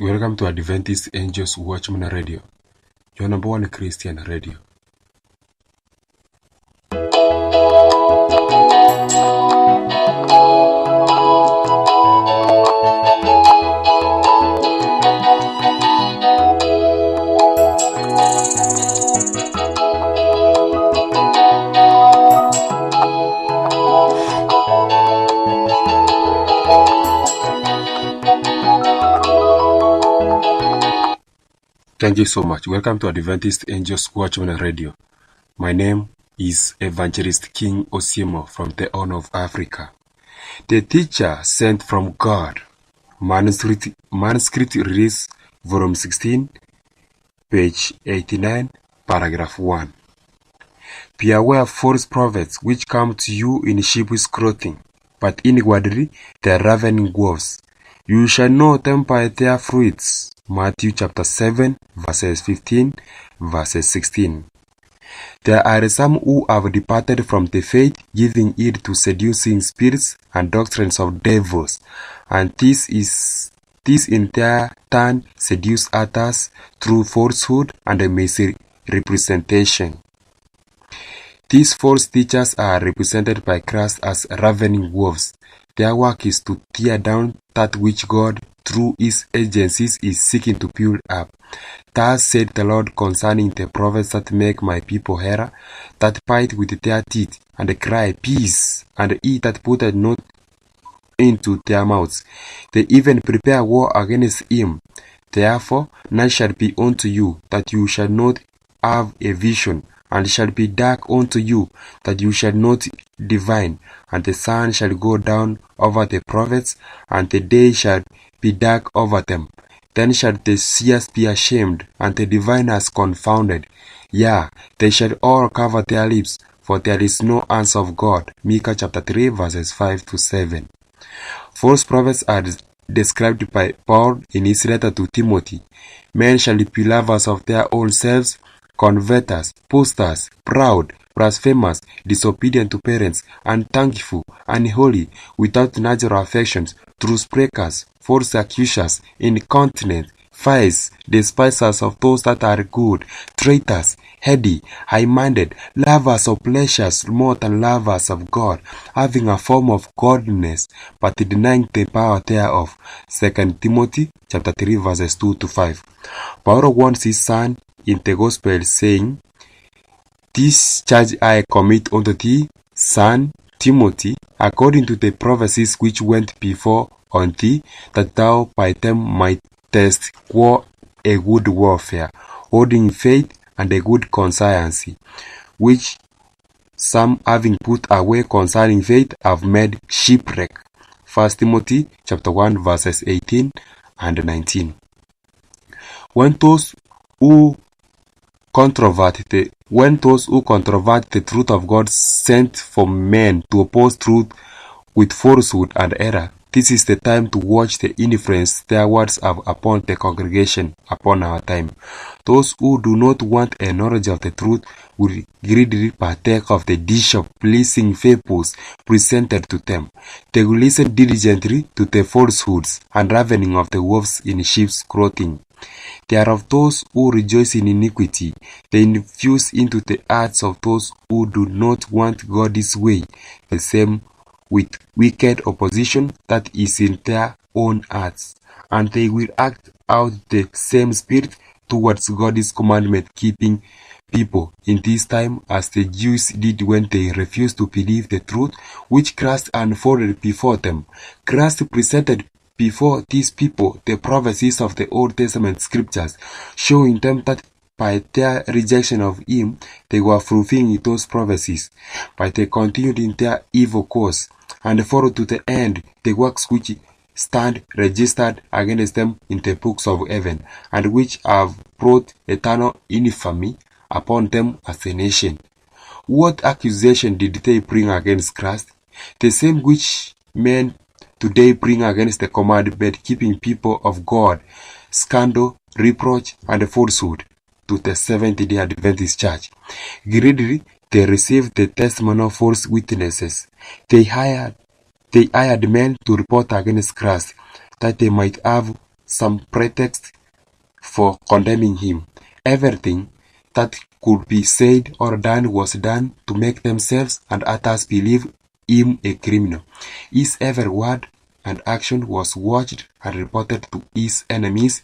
Welcome to Adventist Angels Watchman Radio, your number one Christian radio. Thank you so much. Welcome to Adventist Angels Watchman Radio. My name is Evangelist King Osiemo from the Horn of Africa. The teacher sent from God. Manuscript release, volume 16, page 89, paragraph 1. Be aware of false prophets which come to you in sheep's clothing, but inwardly they are ravening wolves. You shall know them by their fruits. Matthew chapter 7, verses 15, verses 16. There are some who have departed from the faith, giving heed to seducing spirits and doctrines of devils, and this in their turn seduce others through falsehood and misrepresentation. These false teachers are represented by Christ as ravening wolves. Their work is to tear down that which God, through his agencies, is seeking to build up. Thus said the Lord concerning the prophets that make my people err, that bite with their teeth, and cry, Peace, and he that putteth not into their mouths. They even prepare war against him. Therefore none shall be unto you, that you shall not have a vision, and shall be dark unto you, that you shall not divine, and the sun shall go down over the prophets, and the day shall be dark over them. Then shall the seers be ashamed, and the diviners confounded. Yea, they shall all cover their lips, for there is no answer of God. Micah chapter 3, verses 5 to 7. False prophets are described by Paul in his letter to Timothy. Men shall be lovers of their own selves, covetous, boasters, proud, blasphemous, disobedient to parents, unthankful, unholy, without natural affections, truth-breakers, false accusers, incontinent, fierce, despisers of those that are good, traitors, heady, high-minded, lovers of pleasures more than lovers of God, having a form of godliness, but denying the power thereof. 2 Timothy chapter 3, verses 2 to 5. Paul warns his son in the gospel, saying, This charge I commit unto thee, son Timothy, according to the prophecies which went before on thee, that thou by them mightest war a good warfare, holding faith and a good conscience, which some, having put away concerning faith, have made shipwreck. 1 Timothy chapter 1, verses 18 and 19. When those who controvert the truth of God sent for men to oppose truth with falsehood and error, this is the time to watch the influence their words have upon the congregation upon our time. Those who do not want a knowledge of the truth will greedily partake of the dish of pleasing fables presented to them. They will listen diligently to the falsehoods and ravening of the wolves in sheep's clothing. They are of those who rejoice in iniquity. They infuse into the hearts of those who do not want God's way the same with wicked opposition that is in their own hearts, and they will act out the same spirit towards God's commandment-keeping people in this time as the Jews did when they refused to believe the truth which Christ unfolded before them. Christ presented before these people the prophecies of the Old Testament scriptures, showing them that by their rejection of him, they were fulfilling those prophecies. But they continued in their evil course, and followed to the end the works which stand registered against them in the books of heaven, and which have brought eternal infamy upon them as a nation. What accusation did they bring against Christ? The same which men today bring against the commandment-keeping people of God: scandal, reproach, and falsehood to the Seventh-day Adventist Church. Greedily, they received the testimony of false witnesses. They hired men to report against Christ, that they might have some pretext for condemning him. Everything that could be said or done was done to make themselves and others believe him a criminal. His every word and action was watched and reported to his enemies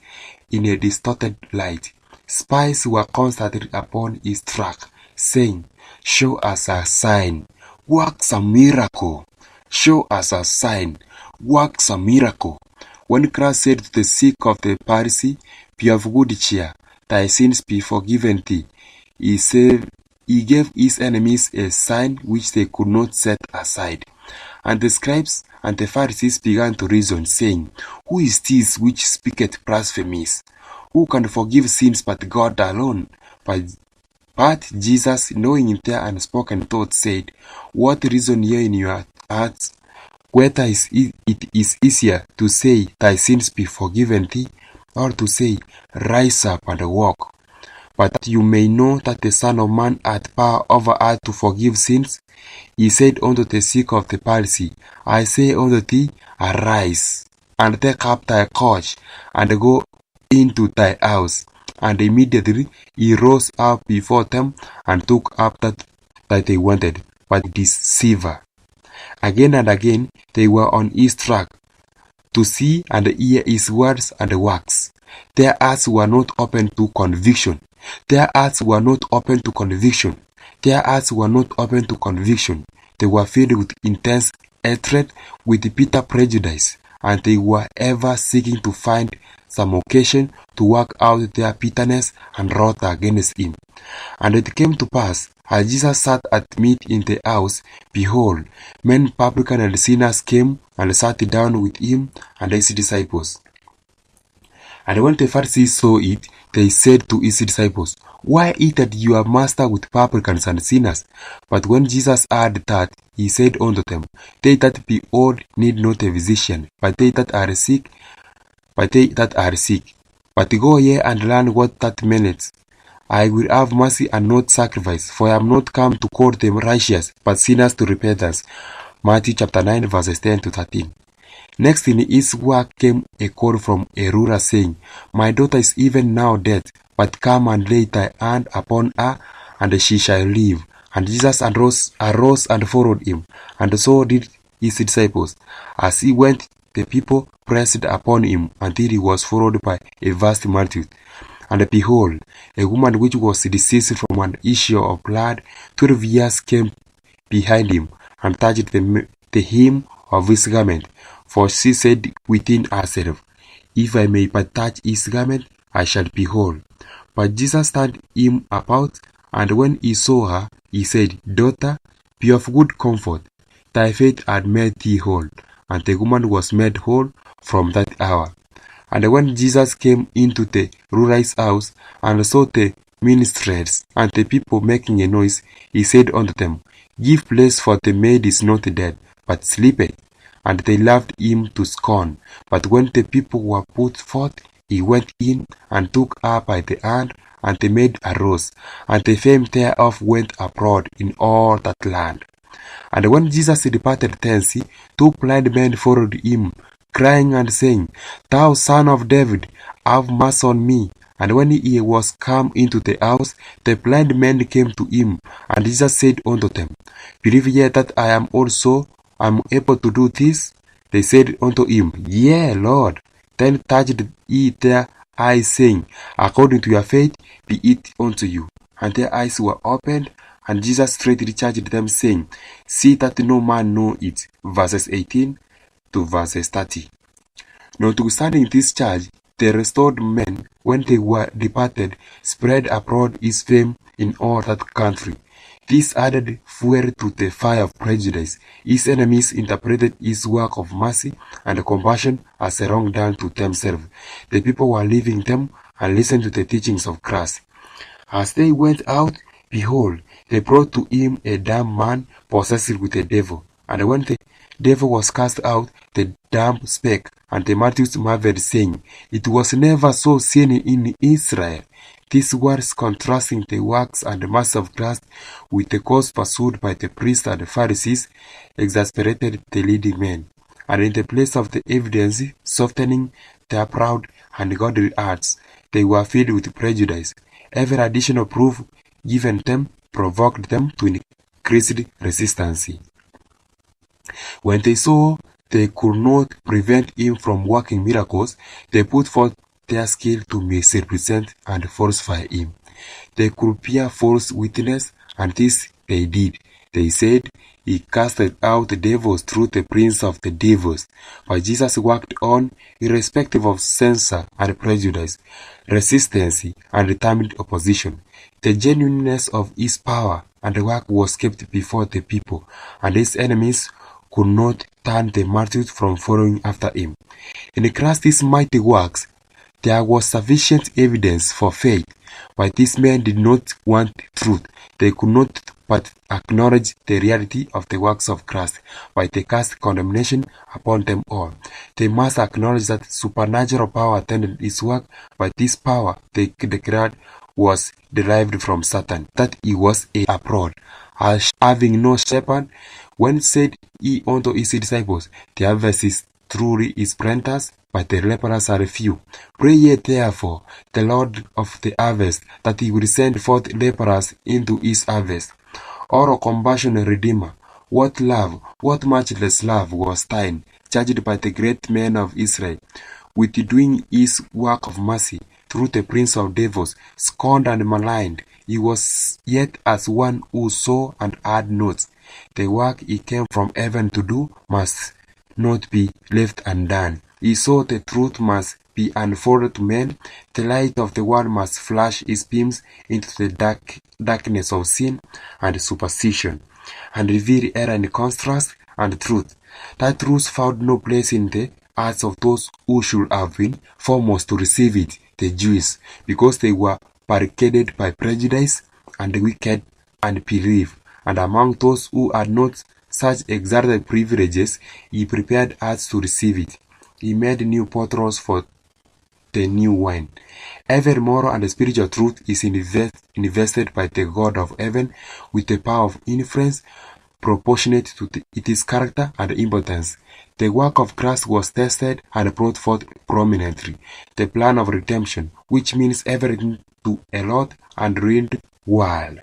in a distorted light. Spies were constantly upon his track, saying, "Show us a sign, work some miracle. Show us a sign, work some miracle." When Christ said to the sick of the Pharisee, "Be of good cheer, thy sins be forgiven thee," he said, he gave his enemies a sign which they could not set aside. And the scribes and the Pharisees began to reason, saying, "Who is this which speaketh blasphemies? Who can forgive sins but God alone?" But Jesus, knowing their unspoken thoughts, said, "What reason ye in your hearts? Whether it is easier to say, Thy sins be forgiven thee, or to say, Rise up and walk. But that you may know that the Son of Man hath power over earth to forgive sins." He said unto the sick of the palsy, "I say unto thee, arise, and take up thy couch, and go into thy house." And immediately he rose up before them, and took up that they wanted, but deceiver. Again and again they were on his track, to see and hear his words and works. Their hearts were not open to conviction. Their hearts were not open to conviction. Their hearts were not open to conviction. They were filled with intense hatred, with bitter prejudice, and they were ever seeking to find some occasion to work out their bitterness and wrath against him. And it came to pass, as Jesus sat at meat in the house, behold, men publicans and sinners came and sat down with him and his disciples. And when the Pharisees saw it, they said to his disciples, "Why eateth your master with publicans and sinners?" But when Jesus heard that, he said unto them, "They that be old need not a physician, but they that are sick. But go ye and learn what that meaneth. I will have mercy and not sacrifice, for I am not come to call them righteous, but sinners to repentance." Matthew chapter 9 verses 10 to 13. Next in his work came a call from a ruler, saying, "My daughter is even now dead, but come and lay thy hand upon her, and she shall live." And Jesus arose and followed him, and so did his disciples. As he went, the people pressed upon him until he was followed by a vast multitude. And behold, a woman which was diseased from an issue of blood 12 years came behind him, and touched the hem of his garment. For she said within herself, "If I may but touch his garment, I shall be whole." But Jesus turned him about, and when he saw her, he said, "Daughter, be of good comfort. Thy faith hath made thee whole." And the woman was made whole from that hour. And when Jesus came into the ruler's house, and saw the minstrels and the people making a noise, he said unto them, "Give place, for the maid is not dead, but sleepeth." And they laughed him to scorn. But when the people were put forth, he went in and took her by the hand, and the maid arose, and the fame thereof went abroad in all that land. And when Jesus departed thence, 2 blind men followed him, crying and saying, "Thou Son of David, have mercy on me." And when he was come into the house, the blind men came to him, and Jesus said unto them, "Believe ye that I am also am able to do this?" They said unto him, "Yea, Lord." Then touched he their eyes, saying, "According to your faith be it unto you." And their eyes were opened, and Jesus straightly charged them, saying, "See that no man know it." Verses 18 to verses 30. Notwithstanding this charge, the restored men, when they were departed, spread abroad his fame in all that country. This added fuel to the fire of prejudice. His enemies interpreted his work of mercy and compassion as a wrong done to themselves. The people were leaving them and listened to the teachings of Christ. As they went out, behold, they brought to him a dumb man possessed with a devil. And when the devil was cast out, the dumb spake, and the multitudes marveled, saying, "It was never so seen in Israel." These words, contrasting the works and the mercy of Christ with the course pursued by the priests and the Pharisees, exasperated the leading men, and in the place of the evidence, softening their proud and godly arts. They were filled with prejudice. Every additional proof given them provoked them to increased resistance. When they saw they could not prevent him from working miracles, they put forth their skill to misrepresent and falsify him. They could bear false witness, and this they did. They said, he casted out devils through the prince of the devils. But Jesus worked on, irrespective of censor and prejudice, resistance and determined opposition. The genuineness of his power and work was kept before the people, and his enemies could not turn the multitude from following after him. In Christ's mighty works, there was sufficient evidence for faith, but these men did not want truth. They could not but acknowledge the reality of the works of Christ, but they cast condemnation upon them all. They must acknowledge that supernatural power attended his work, but this power, they declared, was derived from Satan, that he was a fraud, as having no shepherd. When said he unto his disciples, the harvest is truly his plenteous, but the laborers are few. Pray ye therefore the Lord of the harvest, that he will send forth laborers into his harvest. Our compassionate Redeemer, what love, what matchless love was thine, charged by the great men of Israel, with doing his work of mercy through the prince of devils, scorned and maligned. He was yet as one who saw and heard not. The work he came from heaven to do must not be left undone. He saw the truth must be unfolded to men. The light of the world must flash its beams into the darkness of sin and superstition, and reveal error in contrast and truth. That truth found no place in the hearts of those who should have been foremost to receive it, the Jews, because they were barricaded by prejudice and wicked unbelief. And among those who had not such exalted privileges, he prepared hearts to receive it. He made new bottles for the new wine. Every moral and spiritual truth is invested by the God of heaven with the power of influence proportionate to its character and importance. The work of Christ was tested and brought forth prominently. The plan of redemption, which means everything to a lost and ruined world,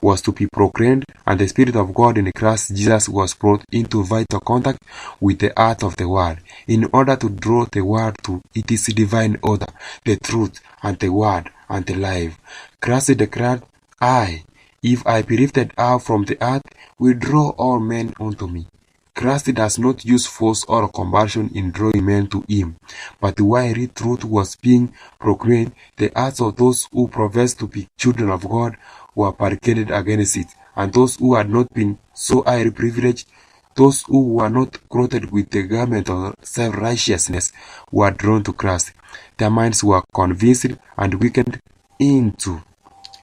was to be proclaimed, and the Spirit of God in Christ Jesus was brought into vital contact with the heart of the world, in order to draw the world to its divine order, the truth, and the word, and the life. Christ declared, I, if I be lifted up from the earth, will draw all men unto me. Christ does not use force or compulsion in drawing men to him, but while truth was being proclaimed, the hearts of those who professed to be children of God were barricaded against it, and those who had not been so highly privileged, those who were not clothed with the garment of self-righteousness, were drawn to Christ. Their minds were convinced and quickened into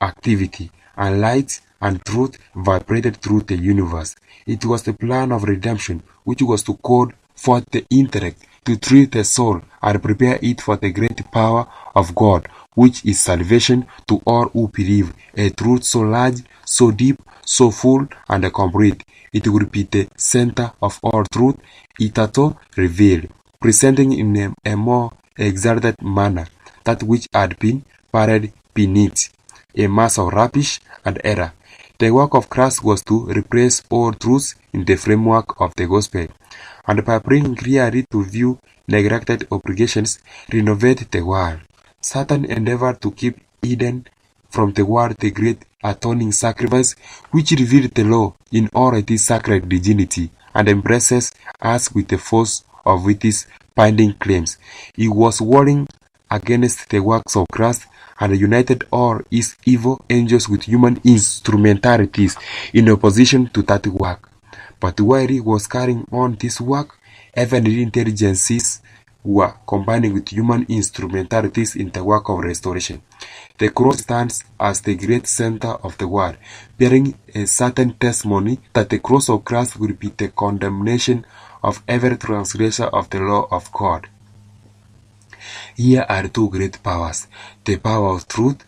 activity, and light and truth vibrated through the universe. It was the plan of redemption, which was to call forth the intellect, to treat the soul, and prepare it for the great power of God, which is salvation to all who believe, a truth so large, so deep, so full and complete. It will be the center of all truth, hitherto revealed, presenting in a more exalted manner that which had been buried beneath a mass of rubbish and error. The work of Christ was to replace all truths in the framework of the gospel, and by bringing clearly to view neglected obligations, renovate the world. Satan endeavored to keep hidden from the world the great atoning sacrifice which revealed the law in all its sacred dignity and embraces us with the force of its binding claims. He was warring against the works of Christ and united all his evil angels with human instrumentalities in opposition to that work. But while he was carrying on this work, heavenly intelligences were combining with human instrumentalities in the work of restoration. The cross stands as the great center of the world, bearing a certain testimony that the cross of Christ will be the condemnation of every transgressor of the law of God. Here are two great powers, the power of truth